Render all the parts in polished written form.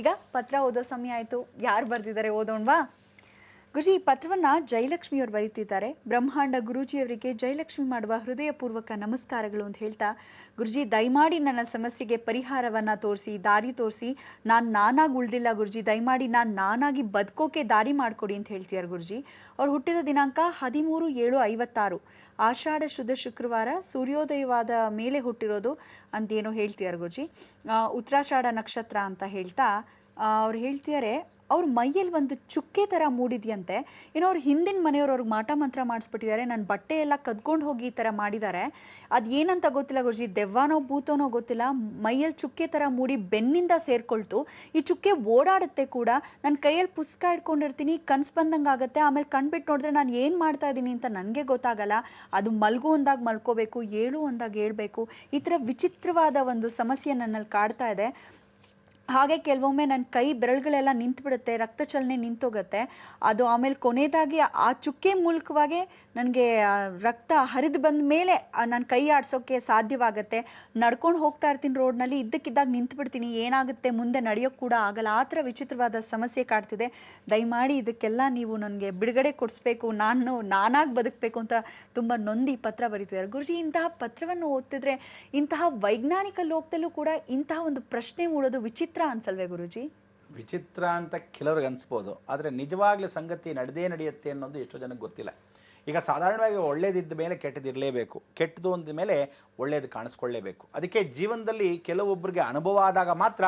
ಈಗ ಪತ್ರ ಓದೋ ಸಮಯ ಆಯ್ತು. ಯಾರು ಬರ್ದಿದ್ದಾರೆ ಓದೋಣವಾ? ಗುರುಜಿ, ಈ ಪತ್ರವನ್ನ ಜಯಲಕ್ಷ್ಮಿಯವರು ಬರೀತಿದ್ದಾರೆ. ಬ್ರಹ್ಮಾಂಡ ಗುರೂಜಿಯವರಿಗೆ ಜಯಲಕ್ಷ್ಮಿ ಮಾಡುವ ಹೃದಯಪೂರ್ವಕ ನಮಸ್ಕಾರಗಳು ಅಂತ ಹೇಳ್ತಾ, ಗುರುಜಿ ದಯಮಾಡಿ ನನ್ನ ಸಮಸ್ಯೆಗೆ ಪರಿಹಾರವನ್ನ ತೋರಿಸಿ, ದಾರಿ ತೋರಿಸಿ. ನಾನಾಗಿ ಉಳ್ದಿಲ್ಲ ಗುರುಜಿ, ದಯಮಾಡಿ ನಾನಾಗಿ ಬದುಕೋಕೆ ದಾರಿ ಮಾಡ್ಕೊಡಿ ಅಂತ ಹೇಳ್ತಿದ್ದಾರೆ ಗುರುಜಿ. ಅವ್ರು ಹುಟ್ಟಿದ ದಿನಾಂಕ 13/7/56, ಆಷಾಢ ಶುದ್ಧ ಶುಕ್ರವಾರ, ಸೂರ್ಯೋದಯವಾದ ಮೇಲೆ ಹುಟ್ಟಿರೋದು ಅಂತೇನೋ ಹೇಳ್ತಿದ್ದಾರೆ ಗುರುಜಿ. ಉತ್ತರಾಷಾಢ ನಕ್ಷತ್ರ ಅಂತ ಹೇಳ್ತಾ ಅವ್ರು ಹೇಳ್ತಿದ್ದಾರೆ, ಅವ್ರ ಮೈಯಲ್ಲಿ ಒಂದು ಚುಕ್ಕೆ ತರ ಮೂಡಿದ್ಯಂತೆ. ಏನೋ ಅವ್ರ ಹಿಂದಿನ ಮನೆಯವ್ರು ಅವ್ರಿಗೆ ಮಾಟ ಮಂತ್ರ ಮಾಡಿಸ್ಬಿಟ್ಟಿದ್ದಾರೆ. ನನ್ನ ಬಟ್ಟೆ ಎಲ್ಲ ಕದ್ಕೊಂಡು ಹೋಗಿ ಈ ತರ ಮಾಡಿದ್ದಾರೆ. ಅದ್ ಏನಂತ ಗೊತ್ತಿಲ್ಲ ಗುರುಜಿ, ದೆವ್ವನೋ ಭೂತನೋ ಗೊತ್ತಿಲ್ಲ. ಮೈಯಲ್ಲಿ ಚುಕ್ಕೆ ತರ ಮೂಡಿ ಬೆನ್ನಿಂದ ಸೇರ್ಕೊಳ್ತು. ಈ ಚುಕ್ಕೆ ಓಡಾಡುತ್ತೆ ಕೂಡ. ನನ್ನ ಕೈಯಲ್ಲಿ ಪುಸ್ತಕ ಇಟ್ಕೊಂಡಿರ್ತೀನಿ, ಕನ್ಸ್ ಬಂದಂಗೆ ಆಗತ್ತೆ. ಆಮೇಲೆ ಕಣ್ಬಿಟ್ಟು ನೋಡಿದ್ರೆ ನಾನು ಏನ್ ಮಾಡ್ತಾ ಇದ್ದೀನಿ ಅಂತ ನನಗೆ ಗೊತ್ತಾಗಲ್ಲ. ಅದು ಮಲ್ಗು ಅಂದಾಗ ಮಲ್ಕೋಬೇಕು, ಏಳು ಅಂದಾಗ ಹೇಳ್ಬೇಕು. ಈ ತರ ವಿಚಿತ್ರವಾದ ಒಂದು ಸಮಸ್ಯೆ ನನ್ನಲ್ಲಿ ಕಾಡ್ತಾ ಇದೆ. ಹಾಗೆ ಕೆಲವೊಮ್ಮೆ ನನ್ನ ಕೈ ಬೆರಳುಗಳೆಲ್ಲ ನಿಂತು ಬಿಡುತ್ತೆ, ರಕ್ತ ಚಲನೆ ನಿಂತೋಗತ್ತೆ. ಅದು ಆಮೇಲೆ ಕೊನೆಯದಾಗಿ ಆ ಚುಕ್ಕೆ ಮೂಲಕವಾಗಿ ನನಗೆ ರಕ್ತ ಹರಿದು ಬಂದ ಮೇಲೆ ನನ್ನ ಕೈ ಆಡ್ಸೋಕೆ ಸಾಧ್ಯವಾಗತ್ತೆ. ನಡ್ಕೊಂಡು ಹೋಗ್ತಾ ಇರ್ತೀನಿ ರೋಡ್ನಲ್ಲಿ, ಇದ್ದಕ್ಕಿದ್ದಾಗ ನಿಂತು ಬಿಡ್ತೀನಿ. ಏನಾಗುತ್ತೆ ಮುಂದೆ ನಡೆಯೋಕೆ ಕೂಡ ಆಗಲ್ಲ. ಆ ಥರ ವಿಚಿತ್ರವಾದ ಸಮಸ್ಯೆ ಕಾಡ್ತಿದೆ. ದಯಮಾಡಿ ಇದಕ್ಕೆಲ್ಲ ನೀವು ನನಗೆ ಬಿಡುಗಡೆ ಕೊಡಿಸ್ಬೇಕು, ನಾನಾಗಿ ಬದುಕಬೇಕು ಅಂತ ತುಂಬ ನೊಂದಿ ಪತ್ರ ಬರೀತಿದ್ದಾರೆ ಗುರುಜಿ. ಇಂತಹ ಪತ್ರವನ್ನು ಓದ್ತಿದ್ರೆ ಇಂತಹ ವೈಜ್ಞಾನಿಕ ಲೋಕದಲ್ಲೂ ಕೂಡ ಇಂತಹ ಒಂದು ಪ್ರಶ್ನೆ ಮೂಡೋದು ವಿಚಿತ್ರ ಅನ್ಸಲ್ವೇ ಗುರುಜಿ? ವಿಚಿತ್ರ ಅಂತ ಕೆಲವ್ರಿಗೆ ಅನ್ಸ್ಬೋದು, ಆದ್ರೆ ನಿಜವಾಗ್ಲೂ ಸಂಗತಿ ನಡೆಯುತ್ತೆ ಅನ್ನೋದು ಎಷ್ಟೋ ಜನಕ್ಕೆ ಗೊತ್ತಿಲ್ಲ. ಈಗ ಸಾಧಾರಣವಾಗಿ ಒಳ್ಳೇದಿದ್ದ ಮೇಲೆ ಕೆಟ್ಟದಿರಲೇಬೇಕು, ಕೆಟ್ಟದು ಅಂದ ಮೇಲೆ ಒಳ್ಳೇದು ಕಾಣಿಸ್ಕೊಳ್ಳೇಬೇಕು. ಅದಕ್ಕೆ ಜೀವನದಲ್ಲಿ ಕೆಲವೊಬ್ಬರಿಗೆ ಅನುಭವ ಆದಾಗ ಮಾತ್ರ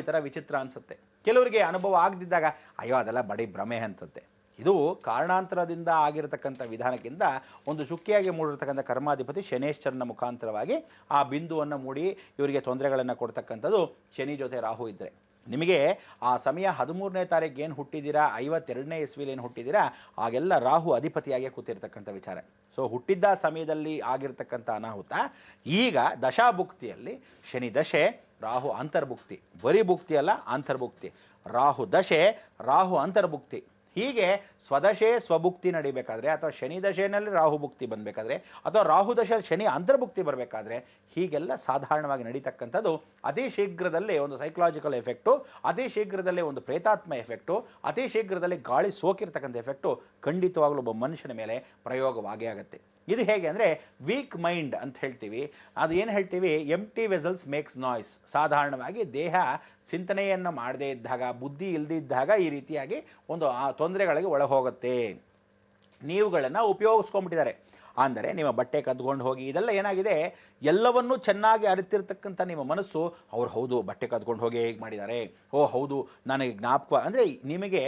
ಈ ತರ ವಿಚಿತ್ರ ಅನ್ಸುತ್ತೆ. ಕೆಲವರಿಗೆ ಅನುಭವ ಆಗದಿದ್ದಾಗ ಅಯ್ಯೋ ಅದೆಲ್ಲ ಬಡಿ ಭ್ರಮೆ ಅನ್ಸುತ್ತೆ. ಇದು ಕಾರಣಾಂತರದಿಂದ ಆಗಿರತಕ್ಕಂಥ ವಿಧಾನಕ್ಕಿಂತ ಒಂದು ಚುಕ್ಕಿಯಾಗಿ ಮೂಡಿರ್ತಕ್ಕಂಥ ಕರ್ಮಾಧಿಪತಿ ಶನೇಶ್ವರನ ಮುಖಾಂತರವಾಗಿ ಆ ಬಿಂದುವನ್ನು ಮೂಡಿ ಇವರಿಗೆ ತೊಂದರೆಗಳನ್ನು ಕೊಡ್ತಕ್ಕಂಥದ್ದು ಶನಿ ಜೊತೆ ರಾಹು ಇದ್ರೆ. ನಿಮಗೆ ಆ ಸಮಯ 13ನೇ ತಾರೀಕು ಏನು ಹುಟ್ಟಿದ್ದೀರಾ, 52ನೇ ಇಸ್ವಿಲಿ ಏನು ಹುಟ್ಟಿದ್ದೀರಾ, ಆಗೆಲ್ಲ ರಾಹು ಅಧಿಪತಿಯಾಗಿ ಕೂತಿರ್ತಕ್ಕಂಥ ವಿಚಾರ. ಸೊ ಹುಟ್ಟಿದ್ದ ಸಮಯದಲ್ಲಿ ಆಗಿರ್ತಕ್ಕಂಥ ಅನಾಹುತ ಈಗ ದಶಾಭುಕ್ತಿಯಲ್ಲಿ ಶನಿ ದಶೆ, ರಾಹು ಅಂತರ್ಭುಕ್ತಿ. ಬರೀ ಭುಕ್ತಿ ಅಲ್ಲ, ಅಂತರ್ಭುಕ್ತಿ. ರಾಹು ದಶೆ, ರಾಹು ಅಂತರ್ಭುಕ್ತಿ. ಹೀಗೆ ಸ್ವದಶೆ ಸ್ವಭುಕ್ತಿ ನಡಿಬೇಕಾದ್ರೆ, ಅಥವಾ ಶನಿ ದಶೆಯಲ್ಲಿ ರಾಹು ಭುಕ್ತಿ ಬಂದಬೇಕಾದ್ರೆ, ಅಥವಾ ರಾಹು ದಶೆ ಶನಿ ಅಂತರ್ಭುಕ್ತಿ ಬರಬೇಕಾದ್ರೆ, ಹೀಗೆಲ್ಲ ಸಾಧಾರಣವಾಗಿ ನಡೀತಕ್ಕಂಥದ್ದು ಅತಿ ಶೀಘ್ರದಲ್ಲೇ ಒಂದು ಸೈಕಲಾಜಿಕಲ್ ಎಫೆಕ್ಟು, ಅತಿ ಶೀಘ್ರದಲ್ಲೇ ಒಂದು ಪ್ರೇತಾತ್ಮ ಎಫೆಕ್ಟು, ಅತಿ ಶೀಘ್ರದಲ್ಲೇ ಗಾಳಿ ಸೋಕಿರ್ತಕ್ಕಂಥ ಎಫೆಕ್ಟು ಖಂಡಿತವಾಗ್ಲೂ ಒಬ್ಬ ಮನುಷ್ಯನ ಮೇಲೆ ಪ್ರಯೋಗವಾಗೇ ಆಗುತ್ತೆ. ಇದು ಹೇಗೆ ಅಂದರೆ ವೀಕ್ ಮೈಂಡ್ ಅಂತ ಹೇಳ್ತೀವಿ. ಅದು ಏನು ಹೇಳ್ತೀವಿ, ಎಂಪ್ಟಿ ವೆಸಲ್ಸ್ ಮೇಕ್ಸ್ ನಾಯ್ಸ್. ಸಾಧಾರಣವಾಗಿ ದೇಹ ಚಿಂತನೆಯನ್ನು ಮಾಡದೇ ಇದ್ದಾಗ, ಬುದ್ಧಿ ಇಲ್ಲದಿದ್ದಾಗ ಈ ರೀತಿಯಾಗಿ ಒಂದು ಆ ತೊಂದರೆಗಳಿಗೆ ಒಳಗೋಗುತ್ತೆ. ನೀವುಗಳನ್ನು ಉಪಯೋಗಿಸ್ಕೊಂಡ್ಬಿಟ್ಟಿದ್ದಾರೆ. ಅಂದರೆ ನಿಮ್ಮ ಬಟ್ಟೆ ಕದ್ಕೊಂಡು ಹೋಗಿ ಇದೆಲ್ಲ ಏನಾಗಿದೆ, ಎಲ್ಲವನ್ನೂ ಚೆನ್ನಾಗಿ ಅರಿತಿರ್ತಕ್ಕಂಥ ನಿಮ್ಮ ಮನಸ್ಸು ಅವ್ರು ಹೌದು ಬಟ್ಟೆ ಕದ್ಕೊಂಡು ಹೋಗಿ ಹೇಗೆ ಮಾಡಿದ್ದಾರೆ, ಹೌದು ನನಗೆ ಜ್ಞಾಪಕ ಅಂದರೆ ನಿಮಗೆ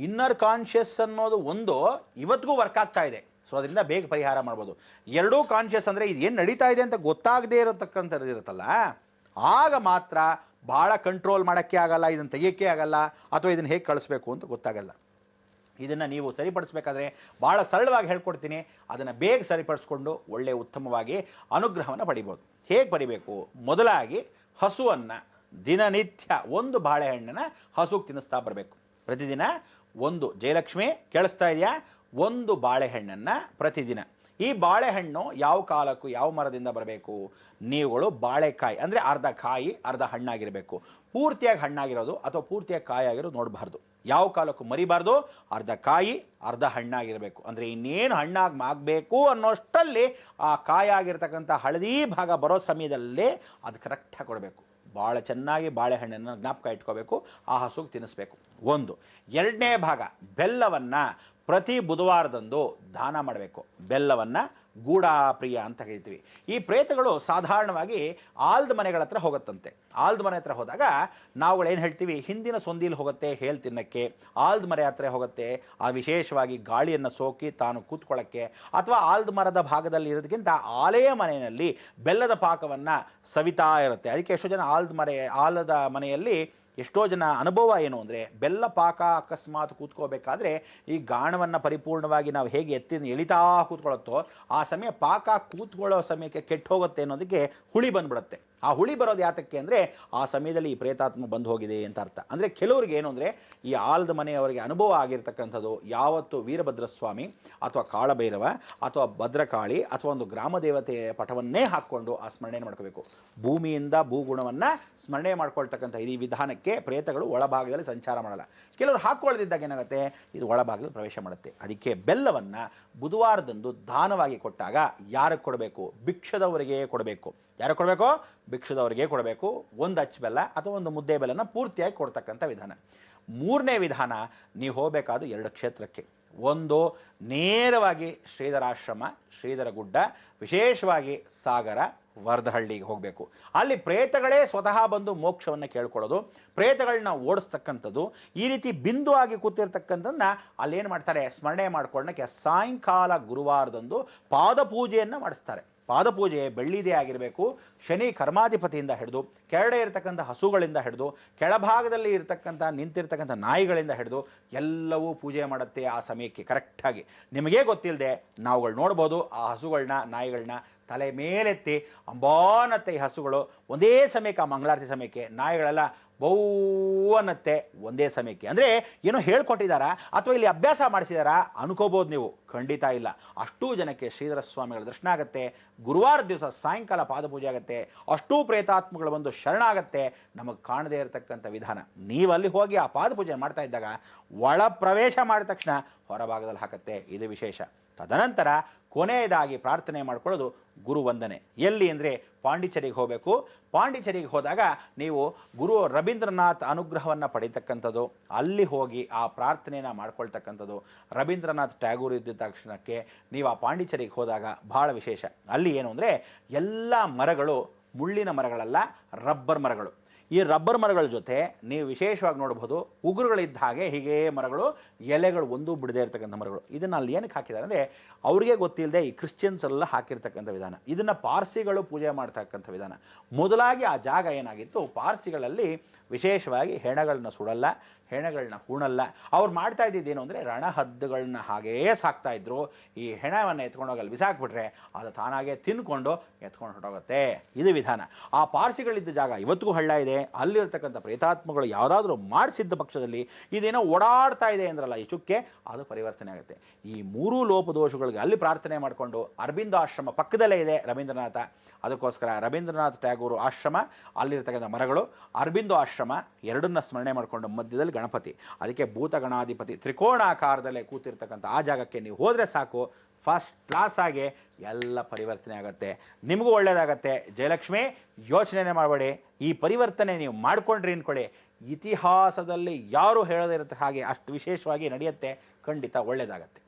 ಇನ್ನರ್ ಕಾನ್ಷಿಯಸ್ ಅನ್ನೋದು ಒಂದು ಇವತ್ತಿಗೂ ವರ್ಕ್ ಆಗ್ತಾ ಇದೆ. ಸೊ ಅದರಿಂದ ಬೇಗ ಪರಿಹಾರ ಮಾಡ್ಬೋದು. ಎರಡೂ ಕಾನ್ಷಿಯಸ್ ಅಂದರೆ ಇದು ಏನು ನಡೀತಾ ಇದೆ ಅಂತ ಗೊತ್ತಾಗದೇ ಇರತಕ್ಕಂಥದ್ದು ಇರುತ್ತಲ್ಲ, ಆಗ ಮಾತ್ರ ಭಾಳ ಕಂಟ್ರೋಲ್ ಮಾಡೋಕ್ಕೆ ಆಗಲ್ಲ, ಇದನ್ನು ತೆಗಿಯೋಕ್ಕೆ ಆಗಲ್ಲ, ಅಥವಾ ಇದನ್ನು ಹೇಗೆ ಕಳಿಸ್ಬೇಕು ಅಂತ ಗೊತ್ತಾಗಲ್ಲ. ಇದನ್ನು ನೀವು ಸರಿಪಡಿಸ್ಬೇಕಾದ್ರೆ ಭಾಳ ಸರಳವಾಗಿ ಹೇಳ್ಕೊಡ್ತೀನಿ. ಅದನ್ನು ಬೇಗ ಸರಿಪಡಿಸ್ಕೊಂಡು ಒಳ್ಳೆ ಉತ್ತಮವಾಗಿ ಅನುಗ್ರಹವನ್ನು ಪಡಿಬೋದು. ಹೇಗೆ ಪಡಿಬೇಕು? ಮೊದಲಾಗಿ ಹಸುವನ್ನು ದಿನನಿತ್ಯ ಒಂದು ಬಾಳೆಹಣ್ಣನ್ನು ಹಸುಗೆ ತಿನ್ನಿಸ್ತಾ ಬರಬೇಕು. ಪ್ರತಿದಿನ ಒಂದು, ಜಯಲಕ್ಷ್ಮಿ ಕೇಳಿಸ್ತಾ ಇದೆಯಾ, ಒಂದು ಬಾಳೆಹಣ್ಣನ್ನು ಪ್ರತಿದಿನ. ಈ ಬಾಳೆಹಣ್ಣು ಯಾವ ಕಾಲಕ್ಕೂ ಯಾವ ಮರದಿಂದ ಬರಬೇಕು, ನೀವುಗಳು ಬಾಳೆಕಾಯಿ ಅಂದರೆ ಅರ್ಧ ಕಾಯಿ ಅರ್ಧ ಹಣ್ಣಾಗಿರಬೇಕು. ಪೂರ್ತಿಯಾಗಿ ಹಣ್ಣಾಗಿರೋದು ಅಥವಾ ಪೂರ್ತಿಯಾಗಿ ಕಾಯಿ ಆಗಿರೋದು ನೋಡಬಾರ್ದು. ಯಾವ ಕಾಲಕ್ಕೂ ಮರಿಬಾರ್ದು. ಅರ್ಧ ಕಾಯಿ ಅರ್ಧ ಹಣ್ಣಾಗಿರಬೇಕು. ಅಂದರೆ ಇನ್ನೇನು ಹಣ್ಣಾಗಿ ಆಗಬೇಕು ಅನ್ನೋಷ್ಟರಲ್ಲಿ ಆ ಕಾಯಾಗಿರ್ತಕ್ಕಂಥ ಹಳದಿ ಭಾಗ ಬರೋ ಸಮಯದಲ್ಲೇ ಅದು ಕರೆಕ್ಟಾಗಿ ಕೊಡಬೇಕು. ಭಾಳ ಚೆನ್ನಾಗಿ ಬಾಳೆಹಣ್ಣನ್ನು ಜ್ಞಾಪಕ ಇಟ್ಕೋಬೇಕು, ಆ ಹಸುಗೆ ತಿನ್ನಿಸ್ಬೇಕು. ಒಂದು. ಎರಡನೇ ಭಾಗ, ಬೆಲ್ಲವನ್ನು ಪ್ರತಿ ಬುಧವಾರದಂದು ದಾನ ಮಾಡಬೇಕು. ಬೆಲ್ಲವನ್ನು ಗೂಢಾಪ್ರಿಯ ಅಂತ ಹೇಳ್ತೀವಿ. ಈ ಪ್ರೇತಗಳು ಸಾಧಾರಣವಾಗಿ ಆಲ್ದ ಮನೆಗಳ ಹತ್ರ ಹೋಗುತ್ತಂತೆ. ಆಲ್ದ ಮನೆ ಹತ್ರ ಹೋದಾಗ ನಾವುಗಳು ಏನು ಹೇಳ್ತೀವಿ, ಹಿಂದಿನ ಸೊಂದಿಲಿ ಹೋಗುತ್ತೆ ಹೇಳಿ ತಿನ್ನಕ್ಕೆ, ಆಲ್ದ ಮರೆ ಹತ್ರ ಹೋಗುತ್ತೆ ಆ ವಿಶೇಷವಾಗಿ ಗಾಳಿಯನ್ನು ಸೋಕಿ ತಾನು ಕೂತ್ಕೊಳ್ಳೋಕ್ಕೆ, ಅಥವಾ ಆಲ್ದ ಮರದ ಭಾಗದಲ್ಲಿ ಇರೋದಕ್ಕಿಂತ ಆಲೆಯ ಮನೆಯಲ್ಲಿ ಬೆಲ್ಲದ ಪಾಕವನ್ನು ಸವಿತಾ ಇರುತ್ತೆ. ಅದಕ್ಕೆ ಎಷ್ಟೋ ಜನ ಆಲದ ಮನೆಯಲ್ಲಿ ಎಷ್ಟೋ ಜನ ಅನುಭವ ಏನು ಅಂದರೆ, ಬೆಲ್ಲ ಪಾಕ ಅಕಸ್ಮಾತ್ ಕೂತ್ಕೋಬೇಕಾದ್ರೆ ಈ ಗಾಣವನ್ನು ಪರಿಪೂರ್ಣವಾಗಿ ನಾವು ಹೇಗೆ ಎಳಿತಾ ಕೂತ್ಕೊಳ್ಳುತ್ತೋ ಆ ಸಮಯ ಪಾಕ ಕೂತ್ಕೊಳ್ಳೋ ಸಮಯಕ್ಕೆ ಕೆಟ್ಟು ಹೋಗುತ್ತೆ ಅನ್ನೋದಕ್ಕೆ ಹುಳಿ ಬಂದ್ಬಿಡುತ್ತೆ. ಆ ಹುಳಿ ಬರೋದು ಯಾತಕ್ಕೆ ಅಂದರೆ ಆ ಸಮಯದಲ್ಲಿ ಈ ಪ್ರೇತಾತ್ಮ ಬಂದು ಹೋಗಿದೆ ಅಂತ ಅರ್ಥ. ಅಂದರೆ ಕೆಲವರಿಗೆ ಏನು ಅಂದರೆ ಈ ಆಲದ ಮನೆಯವರಿಗೆ ಅನುಭವ ಆಗಿರ್ತಕ್ಕಂಥದ್ದು ಯಾವತ್ತು ವೀರಭದ್ರಸ್ವಾಮಿ ಅಥವಾ ಕಾಳಭೈರವ ಅಥವಾ ಭದ್ರಕಾಳಿ ಅಥವಾ ಒಂದು ಗ್ರಾಮ ದೇವತೆಯ ಪಟವನ್ನೇ ಹಾಕ್ಕೊಂಡು ಆ ಸ್ಮರಣೆ ಮಾಡ್ಕೋಬೇಕು. ಭೂಮಿಯಿಂದ ಭೂಗುಣವನ್ನು ಸ್ಮರಣೆ ಮಾಡ್ಕೊಳ್ತಕ್ಕಂಥ ಈ ವಿಧಾನಕ್ಕೆ ಪ್ರೇತಗಳು ಒಳಭಾಗದಲ್ಲಿ ಸಂಚಾರ ಮಾಡಲ್ಲ. ಕೆಲವರು ಹಾಕ್ಕೊಳ್ಳದಿದ್ದಾಗ ಏನಾಗುತ್ತೆ, ಇದು ಒಳಭಾಗದಲ್ಲಿ ಪ್ರವೇಶ ಮಾಡುತ್ತೆ. ಅದಕ್ಕೆ ಬೆಲ್ಲವನ್ನು ಬುಧವಾರದಂದು ದಾನವಾಗಿ ಕೊಟ್ಟಾಗ ಯಾರಿಗೆ ಕೊಡಬೇಕು? ಭಿಕ್ಷದವರಿಗೆ ಕೊಡಬೇಕು. ಯಾರಿಗೆ ಕೊಡಬೇಕು? ಭಿಕ್ಷದವರಿಗೆ ಕೊಡಬೇಕು. ಒಂದು ಅಚ್ಚು ಬೆಲ್ಲ ಅಥವಾ ಒಂದು ಮುದ್ದೆ ಬೆಲ್ಲನ ಪೂರ್ತಿಯಾಗಿ ಕೊಡ್ತಕ್ಕಂಥ ವಿಧಾನ. ಮೂರನೇ ವಿಧಾನ, ನೀವು ಹೋಗಬೇಕಾದ 2 ಕ್ಷೇತ್ರಕ್ಕೆ. ಒಂದು ನೇರವಾಗಿ ಶ್ರೀಧರಾಶ್ರಮ, ಶ್ರೀಧರ ಗುಡ್ಡ, ವಿಶೇಷವಾಗಿ ಸಾಗರ, ವರದಹಳ್ಳಿಗೆ ಹೋಗಬೇಕು. ಅಲ್ಲಿ ಪ್ರೇತಗಳೇ ಸ್ವತಃ ಬಂದು ಮೋಕ್ಷವನ್ನು ಕೇಳ್ಕೊಳ್ಳೋದು, ಪ್ರೇತಗಳನ್ನ ಓಡಿಸ್ತಕ್ಕಂಥದ್ದು, ಈ ರೀತಿ ಬಿಂದು ಆಗಿ ಕೂತಿರ್ತಕ್ಕಂಥದ್ದನ್ನ ಅಲ್ಲೇನು ಮಾಡ್ತಾರೆ, ಸ್ಮರಣೆ ಮಾಡ್ಕೊಳ್ಳೋಕ್ಕೆ ಸಾಯಂಕಾಲ ಗುರುವಾರದಂದು ಪಾದಪೂಜೆಯನ್ನು ಮಾಡಿಸ್ತಾರೆ. ಪಾದಪೂಜೆ ಬೆಳ್ಳಿದೇ ಆಗಿರಬೇಕು. ಶನಿ ಕರ್ಮಾಧಿಪತಿಯಿಂದ ಹಿಡಿದು ಕೆಳಗಡೆ ಇರತಕ್ಕಂಥ ಹಸುಗಳಿಂದ ಹಿಡಿದು ಕೆಳಭಾಗದಲ್ಲಿ ಇರತಕ್ಕಂಥ ನಿಂತಿರ್ತಕ್ಕಂಥ ನಾಯಿಗಳಿಂದ ಹಿಡಿದು ಎಲ್ಲವೂ ಪೂಜೆ ಮಾಡುತ್ತೆ ಆ ಸಮಯಕ್ಕೆ ಕರೆಕ್ಟಾಗಿ. ನಿಮಗೇ ಗೊತ್ತಿಲ್ಲದೆ ನಾವುಗಳು ನೋಡ್ಬೋದು ಆ ಹಸುಗಳನ್ನ ನಾಯಿಗಳನ್ನ ತಲೆ ಮೇಲೆತ್ತಿ ಅಂಬಾನತ್ತೆ ಈ ಹಸುಗಳು ಒಂದೇ ಸಮಯಕ್ಕೆ, ಆ ಮಂಗಳಾರತಿ ಸಮಯಕ್ಕೆ ನಾಯಿಗಳೆಲ್ಲ ಬಹುವನ್ನತ್ತೆ ಒಂದೇ ಸಮಯಕ್ಕೆ. ಅಂದರೆ ಏನೋ ಹೇಳ್ಕೊಟ್ಟಿದ್ದಾರಾ ಅಥವಾ ಇಲ್ಲಿ ಅಭ್ಯಾಸ ಮಾಡಿಸಿದಾರಾ ಅನ್ಕೋಬೋದು ನೀವು. ಖಂಡಿತ ಇಲ್ಲ. ಅಷ್ಟೂ ಜನಕ್ಕೆ ಶ್ರೀಧರ ಸ್ವಾಮಿಗಳ ದರ್ಶನ ಆಗುತ್ತೆ. ಗುರುವಾರ ದಿವಸ ಸಾಯಂಕಾಲ ಪಾದಪೂಜೆ ಆಗುತ್ತೆ. ಅಷ್ಟೂ ಪ್ರೇತಾತ್ಮಗಳು ಬಂದು ಶರಣಾಗತ್ತೆ. ನಮಗೆ ಕಾಣದೇ ಇರತಕ್ಕಂಥ ವಿಧಾನ. ನೀವಲ್ಲಿ ಹೋಗಿ ಆ ಪಾದಪೂಜೆ ಮಾಡ್ತಾ ಇದ್ದಾಗ ಒಳ ಪ್ರವೇಶ ಮಾಡಿದ ತಕ್ಷಣ ಹೊರಭಾಗದಲ್ಲಿ ಹಾಕತ್ತೆ. ಇದು ವಿಶೇಷ. ತದನಂತರ ಕೊನೆಯದಾಗಿ ಪ್ರಾರ್ಥನೆ ಮಾಡ್ಕೊಳ್ಳೋದು ಗುರುವಂದನೆ. ಎಲ್ಲಿ ಅಂದರೆ ಪಾಂಡಿಚೇರಿಗೆ ಹೋಗಬೇಕು. ಪಾಂಡಿಚೇರಿಗೆ ಹೋದಾಗ ನೀವು ಗುರು ರವೀಂದ್ರನಾಥ್ ಅನುಗ್ರಹವನ್ನು ಪಡೀತಕ್ಕಂಥದ್ದು, ಅಲ್ಲಿ ಹೋಗಿ ಆ ಪ್ರಾರ್ಥನೆಯನ್ನು ಮಾಡ್ಕೊಳ್ತಕ್ಕಂಥದ್ದು. ರವೀಂದ್ರನಾಥ್ ಟ್ಯಾಗೂರ್ ಇದ್ದ ತಕ್ಷಣಕ್ಕೆ ನೀವು ಆ ಪಾಂಡಿಚೇರಿಗೆ ಹೋದಾಗ ಬಹಳ ವಿಶೇಷ. ಅಲ್ಲಿ ಏನು ಅಂದರೆ ಎಲ್ಲ ಮರಗಳು ಮುಳ್ಳಿನ ಮರಗಳಲ್ಲ, ರಬ್ಬರ್ ಮರಗಳು. ಈ ರಬ್ಬರ್ ಮರಗಳ ಜೊತೆ ನೀವು ವಿಶೇಷವಾಗಿ ನೋಡಬಹುದು ಉಗುರುಗಳಿದ್ದ ಹಾಗೆ ಹೀಗೆ ಮರಗಳು, ಎಲೆಗಳು ಒಂದೂ ಬಿಡದೇ ಇರತಕ್ಕಂಥ ಮರಗಳು. ಇದನ್ನು ಅಲ್ಲಿ ಏನಕ್ಕೆ ಹಾಕಿದ್ದಾರೆ ಅಂದರೆ ಅವರಿಗೆ ಗೊತ್ತಿಲ್ಲದೆ ಈ ಕ್ರಿಶ್ಚಿಯನ್ಸ್ ಎಲ್ಲ ಹಾಕಿರ್ತಕ್ಕಂಥ ವಿಧಾನ. ಇದನ್ನು ಪಾರ್ಸಿಗಳು ಪೂಜೆ ಮಾಡ್ತಕ್ಕಂಥ ವಿಧಾನ. ಮೊದಲಾಗಿ ಆ ಜಾಗ ಏನಾಗಿತ್ತು, ಪಾರ್ಸಿಗಳಲ್ಲಿ ವಿಶೇಷವಾಗಿ ಹೆಣಗಳನ್ನ ಸುಡಲ್ಲ, ಹೆಣಗಳನ್ನ ಹೂಣಲ್ಲ. ಅವ್ರು ಮಾಡ್ತಾ ಇದ್ದಿದ್ದೇನು ಅಂದರೆ ರಣಹದ್ದುಗಳನ್ನ ಹಾಗೇ ಸಾಕ್ತಾ ಇದ್ರು. ಈ ಹೆಣವನ್ನು ಎತ್ಕೊಂಡೋಗಿ ಅಲ್ಲಿ ಬಿಸಾಕ್ಬಿಟ್ರೆ ಅದು ತಾನಾಗೆ ತಿನ್ಕೊಂಡು ಎತ್ಕೊಂಡು ಹೊರಟೋಗುತ್ತೆ. ಇದು ವಿಧಾನ. ಆ ಪಾರ್ಸಿಗಳಿದ್ದ ಜಾಗ ಇವತ್ತಿಗೂ ಹಳ್ಳ ಇದೆ. ಅಲ್ಲಿರ್ತಕ್ಕಂಥ ಪ್ರೇತಾತ್ಮಗಳು ಯಾವುದಾದ್ರೂ ಮಾಡಿಸಿದ್ದ ಪಕ್ಷದಲ್ಲಿ ಇದೇನೋ ಓಡಾಡ್ತಾ ಇದೆ ಅಂದ್ರಲ್ಲ ಈ ಚುಕ್ಕೆ, ಅದು ಪರಿವರ್ತನೆ ಆಗುತ್ತೆ. ಈ 3 ಲೋಪದೋಷಗಳಿಗೆ ಅಲ್ಲಿ ಪ್ರಾರ್ಥನೆ ಮಾಡಿಕೊಂಡು, ಅರಬಿಂದೋ ಆಶ್ರಮ ಪಕ್ಕದಲ್ಲೇ ಇದೆ ರವೀಂದ್ರನಾಥ, ಅದಕ್ಕೋಸ್ಕರ ರವೀಂದ್ರನಾಥ್ ಟ್ಯಾಗೂರು ಆಶ್ರಮ, ಅಲ್ಲಿರ್ತಕ್ಕಂಥ ಮರಗಳು, ಅರಬಿಂದೋ ಆಶ್ರಮ ಎರಡನ್ನ ಸ್ಮರಣೆ ಮಾಡಿಕೊಂಡು ಮಧ್ಯದಲ್ಲಿ ಗಣಪತಿ, ಅದಕ್ಕೆ ಭೂತಗಣಾಧಿಪತಿ ತ್ರಿಕೋಣಾಕಾರದಲ್ಲೇ ಕೂತಿರ್ತಕ್ಕಂಥ ಆ ಜಾಗಕ್ಕೆ ನೀವು ಹೋದರೆ ಸಾಕು, ಫಸ್ಟ್ ಕ್ಲಾಸ್ ಆಗಿ ಎಲ್ಲ ಪರಿವರ್ತನೆ ಆಗುತ್ತೆ. ನಿಮಗೂ ಒಳ್ಳೇದಾಗತ್ತೆ. ಜಯಲಕ್ಷ್ಮಿ ಯೋಚನೆ ಮಾಡಬೇಡಿ. ಈ ಪರಿವರ್ತನೆ ನೀವು ಮಾಡ್ಕೊಂಡ್ರಿ ಅನ್ಕೊಳ್ಳಿ, ಇತಿಹಾಸದಲ್ಲಿ ಯಾರು ಹೇಳದೇ ಇರುತ್ತೆ ಹಾಗೆ ಅಷ್ಟು ವಿಶೇಷವಾಗಿ ನಡೆಯುತ್ತೆ. ಖಂಡಿತ ಒಳ್ಳೇದಾಗತ್ತೆ.